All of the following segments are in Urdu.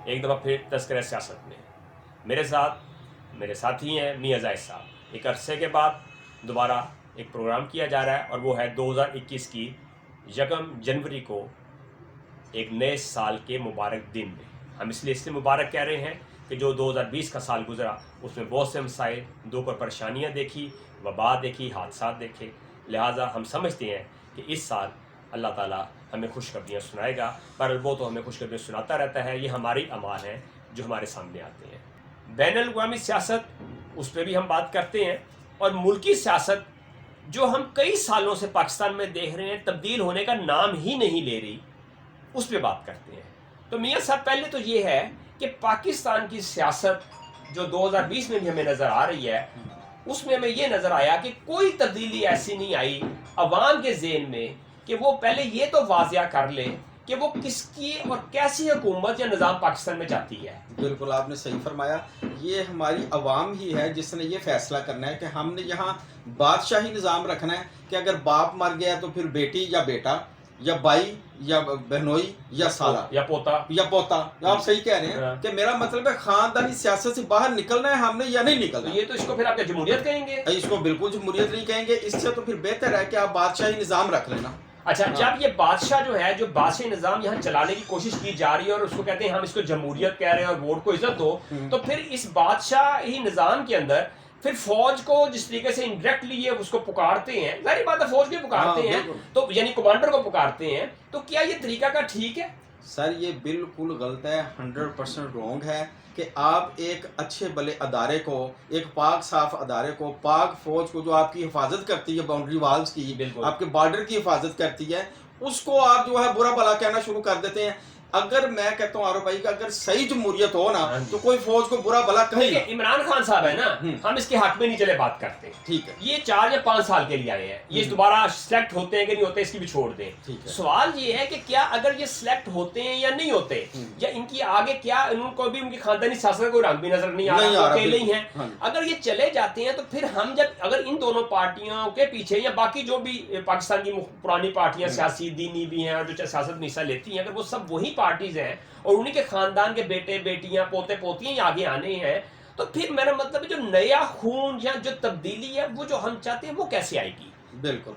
ایک دفعہ پھر تذکرہ سیاست میں میرے ساتھ میرے ساتھی ہیں میاں زاہد صاحب. ایک عرصے کے بعد دوبارہ ایک پروگرام کیا جا رہا ہے اور وہ ہے 2021 کی 1 جنوری کو ایک نئے سال کے مبارک دن میں. ہم اس لیے مبارک کہہ رہے ہیں کہ جو 2020 کا سال گزرا اس میں بہت سے مسائل، دکھ اور پریشانیاں دیکھی، وبا دیکھی، حادثات دیکھے. لہٰذا ہم سمجھتے ہیں کہ اس سال اللہ تعالیٰ ہمیں خوشخبریاں سنائے گا. پر وہ تو ہمیں خوشخبریاں سناتا رہتا ہے، یہ ہماری اعمال ہیں جو ہمارے سامنے آتے ہیں. بین الاقوامی سیاست اس پہ بھی ہم بات کرتے ہیں، اور ملکی سیاست جو ہم کئی سالوں سے پاکستان میں دیکھ رہے ہیں تبدیل ہونے کا نام ہی نہیں لے رہی، اس پہ بات کرتے ہیں. تو میاں صاحب پہلے تو یہ ہے کہ پاکستان کی سیاست جو 2020 میں بھی ہمیں نظر آ رہی ہے، اس میں ہمیں یہ نظر آیا کہ کوئی تبدیلی ایسی نہیں آئی عوام کے ذہن میں کہ وہ پہلے یہ تو واضح کر لے کہ وہ کس کی اور کیسی حکومت یا نظام پاکستان میں چاہتی ہے. بالکل آپ نے صحیح فرمایا. یہ ہماری عوام ہی ہے جس نے یہ فیصلہ کرنا ہے کہ ہم نے یہاں بادشاہی نظام رکھنا ہے کہ اگر باپ مر گیا تو پھر بیٹی یا بیٹا یا بھائی یا بہنوئی یا سالہ یا پوتا. آپ صحیح کہہ رہے ہیں کہ میرا مطلب ہے خاندانی سیاست سے باہر نکلنا ہے ہم نے یا نہیں نکلنا. یہ تو اس کو پھر آپ کیا جمہوریت کہیں گے؟ اس کو بالکل جمہوریت نہیں کہیں گے. اس سے تو پھر بہتر ہے کہ آپ بادشاہی نظام رکھ لینا. اچھا، جب یہ بادشاہ جو ہے جو بادشاہی نظام یہاں چلانے کی کوشش کی جا رہی ہے اور اس کو کہتے ہیں ہم اس کو جمہوریت کہہ رہے ہیں اور ووٹ کو عزت دو، تو پھر اس بادشاہی نظام کے اندر پھر فوج کو جس طریقے سے انڈائریکٹلی یہ اس کو پکارتے ہیں، ظاہر بات ہے فوج کو پکارتے ہیں تو یعنی کمانڈر کو پکارتے ہیں، تو کیا یہ طریقہ کا ٹھیک ہے؟ سر یہ بالکل غلط ہے، 100% رونگ ہے کہ آپ ایک اچھے بھلے ادارے کو، ایک پاک صاف ادارے کو، پاک فوج کو جو آپ کی حفاظت کرتی ہے، باؤنڈری والز کی، آپ کے بارڈر کی حفاظت کرتی ہے، اس کو آپ جو ہے برا بھلا کہنا شروع کر دیتے ہیں. اگر میں کہتا ہوں عارف بھائی کہ اگر صحیح جمہوریت ہو نا تو کوئی فوج کو برا بھلا کہے گا. عمران خان صاحب ہے نا، ہم اس کے حق میں نہیں چلے بات کرتے. ٹھیک ہے، یہ 4 یا 5 سال کے لیے آئے ہیں، یہ دوبارہ سلیکٹ ہوتے ہیں کہ نہیں ہوتے اس کی بھی چھوڑ دیں. سوال یہ ہے کہ کیا اگر یہ سلیکٹ ہوتے ہیں یا نہیں ہوتے، یا ان کی آگے کیا ان کو بھی ان کی خاندانی سیاست کا کوئی رنگ بھی نظر نہیں آ رہا، اکیلے ہی ہیں. اگر یہ چلے جاتے ہیں تو پھر ہم جب اگر ان دونوں پارٹیوں کے پیچھے یا باقی جو بھی پاکستان کی پرانی پارٹیاں سیاسی دینی بھی ہیں اور جو سیاست میں حصہ لیتی ہیں، اگر وہ سب وہی پارٹیز ہیں اور انہیں کے خاندان کے بیٹے بیٹیاں پوتے پوتیاں ہی آگے آنے ہیں، تو پھر میرا مطلب ہے جو نیا خون یا جو تبدیلی ہے وہ جو ہم چاہتے ہیں وہ کیسے آئے گی؟ بالکل.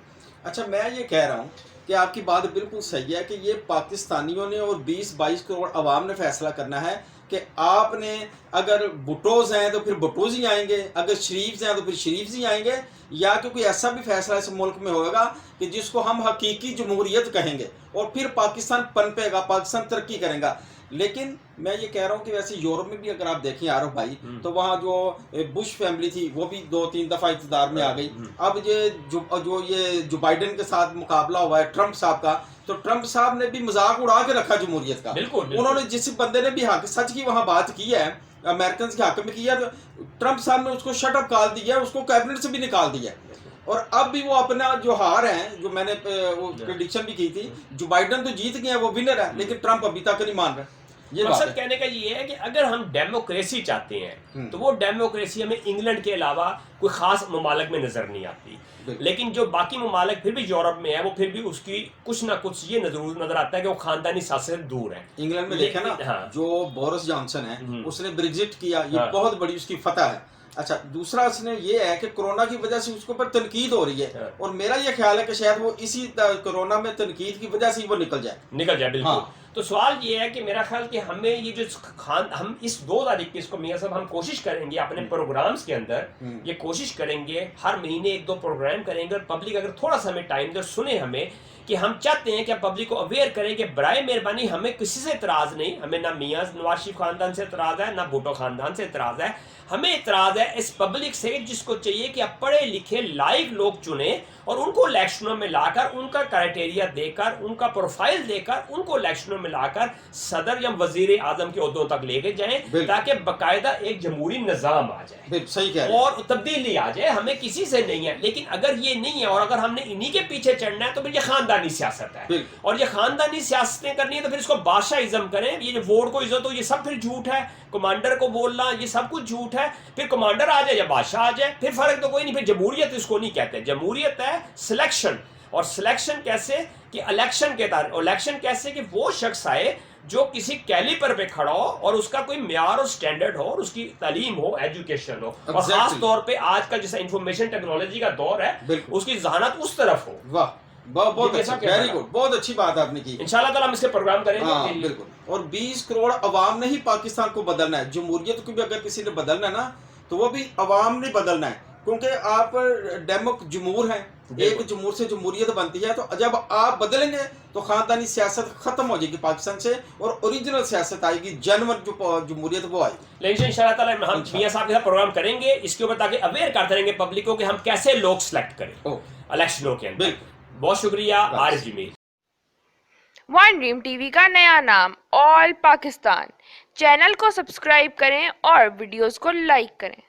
اچھا میں یہ کہہ رہا ہوں کہ آپ کی بات بالکل صحیح ہے کہ یہ پاکستانیوں نے اور 20-22 کروڑ عوام نے فیصلہ کرنا ہے کہ آپ نے اگر بھٹوز ہیں تو پھر بھٹوز ہی آئیں گے، اگر شریفز ہیں تو پھر شریفز ہی آئیں گے، یا کہ کوئی ایسا بھی فیصلہ اس ملک میں ہوگا کہ جس کو ہم حقیقی جمہوریت کہیں گے اور پھر پاکستان پنپے گا، پاکستان ترقی کرے گا. لیکن میں یہ کہہ رہا ہوں کہ ویسے یورپ میں بھی اگر آپ دیکھیں عارف بھائی تو وہاں جو بش فیملی تھی وہ بھی 2-3 دفعہ اقتدار میں آ گئی. اب یہ جو بائیڈن کے ساتھ مقابلہ ہوا ہے ٹرمپ صاحب کا، تو ٹرمپ صاحب نے بھی مذاق اڑا کے رکھا جمہوریت کا. انہوں نے جس بندے نے بھی حق سچ کی وہاں بات کی ہے، امریکنز کے حق میں کیا، ٹرمپ صاحب نے اس کو شٹ اپ کال دیا ہے، اس کو کیبنٹ سے بھی نکال دیا ہے. اور اب بھی وہ اپنا جو ہار ہیں، جو میں نے پریڈکشن بھی کی تھی، جو بائیڈن تو جیت گئے ہیں وہ ونر ہے، لیکن ٹرمپ ابھی تک نہیں مان رہا. مقصد کہنے کا یہ ہے کہ اگر ہم ڈیموکریسی چاہتے ہیں تو وہ ڈیموکریسی ہمیں انگلینڈ کے علاوہ کوئی خاص ممالک میں نظر نہیں آتی. لیکن جو باقی ممالک پھر بھی یورپ میں ہے وہ پھر بھی اس کی کچھ نہ کچھ یہ نظر آتا ہے کہ وہ خاندانی سیاست سے دور ہے. انگلینڈ میں دیکھیں نا، جو بورس جانسن ہے اس نے بریگزٹ کیا، یہ بہت بڑی اس کی فتح ہے. اچھا دوسرا اس نے یہ ہے کہ کرونا کی وجہ سے اس کے اوپر تنقید ہو رئی ہے، اور میرا یہ خیال ہے کہ شاید وہ اسی کرونا میں تنقید کی وجہ سے وہ نکل جائے. بالکل. تو سوال یہ ہے کہ میرا خیال کہ ہمیں یہ جو ہم اس 2021 کو میاں صاحب ہم کوشش کریں گے اپنے پروگرامز کے اندر، یہ کوشش کریں گے ہر مہینے 1-2 پروگرام کریں گے، اور پبلک اگر تھوڑا سا ہمیں ٹائم دے سنیں ہمیں، کہ ہم چاہتے ہیں کہ پبلک کو اویئر کریں کہ برائے مہربانی ہمیں کسی سے اعتراض نہیں، ہمیں نہ میاں نواز شریف خاندان سے اعتراض ہے، نہ بھٹو خاندان سے اعتراض ہے، ہمیں اعتراض ہے اس پبلک سے جس کو چاہیے کہ اب پڑھے لکھے لائق لوگ چنیں اور ان کو الیکشنوں میں لا کر ان کا کرائٹیریا دے کر ان کا پروفائل دے کر ان کو الیکشنوں میں لا کر صدر یا وزیر اعظم کے عہدوں تک لے کے جائیں، تاکہ باقاعدہ ایک جمہوری نظام آ جائے اور تبدیلی آ جائے. ہمیں کسی سے نہیں ہے، لیکن اگر یہ نہیں ہے اور اگر ہم نے انہی کے پیچھے چڑھنا ہے تو پھر یہ خاندانی سیاست ہے، اور یہ خاندانی سیاستیں کرنی ہے تو پھر اس کو بادشاہزم کریں. یہ جو ووٹ کو عزت ہو یہ سب پھر جھوٹ ہے، کمانڈر کو بولنا یہ سب کچھ جھوٹ ہے. پھر کمانڈر آ جائے یا بادشاہ آ جائے پھر فرق تو کوئی نہیں. پھر جمہوریت اس کو نہیں کہتے. جمہوریت ہے سلیکشن، اور سلیکشن کیسے کہ الیکشن کے الیکشن کیسے کہ وہ شخص آئے جو کسی کیلیپر پہ کھڑا ہو اور اس کا کوئی معیار اور سٹینڈرڈ ہو اور اس کی تعلیم ہو, ایجوکیشن ہو, اور خاص طور پہ آج کل جیسا انفارمیشن ٹیکنالوجی کا دور ہے اس کی ذہانت اس طرف ہو. واہ بہت اچھا, ویری گڈ, بہت اچھی بات آپ نے کی. انشاءاللہ تعالیٰ ہم اس کے پروگرام کریں گے. بالکل. اور 20 کروڑ عوام نے ہی پاکستان کو بدلنا ہے. جمہوریت کو بھی اگر کسی نے بدلنا ہے نا تو وہ بھی عوام نے بدلنا ہے, کیونکہ آپ جمہور ہیں, ایک جمہور سے جمہوریت بنتی ہے, تو جب آپ بدلیں گے تو خاندانی سیاست ختم ہو جائے گی پاکستان سے اور اوریجنل سیاست آئے گی, جنور جو جمہوریت وہ آئے گی. لیکن انشاءاللہ تعالیٰ ہم میاں صاحب کے ساتھ پروگرام کریں گے اس کے اوپر, تاکہ اویئر کرتے رہیں گے پبلک کو کہ ہم کیسے لوگ سلیکٹ کریں الیکشنوں کے اندر. بہت شکریہ عارف جمیل. ون ڈریم ٹی وی کا نیا نام آل پاکستان. چینل کو سبسکرائب کریں اور ویڈیوز کو لائک کریں.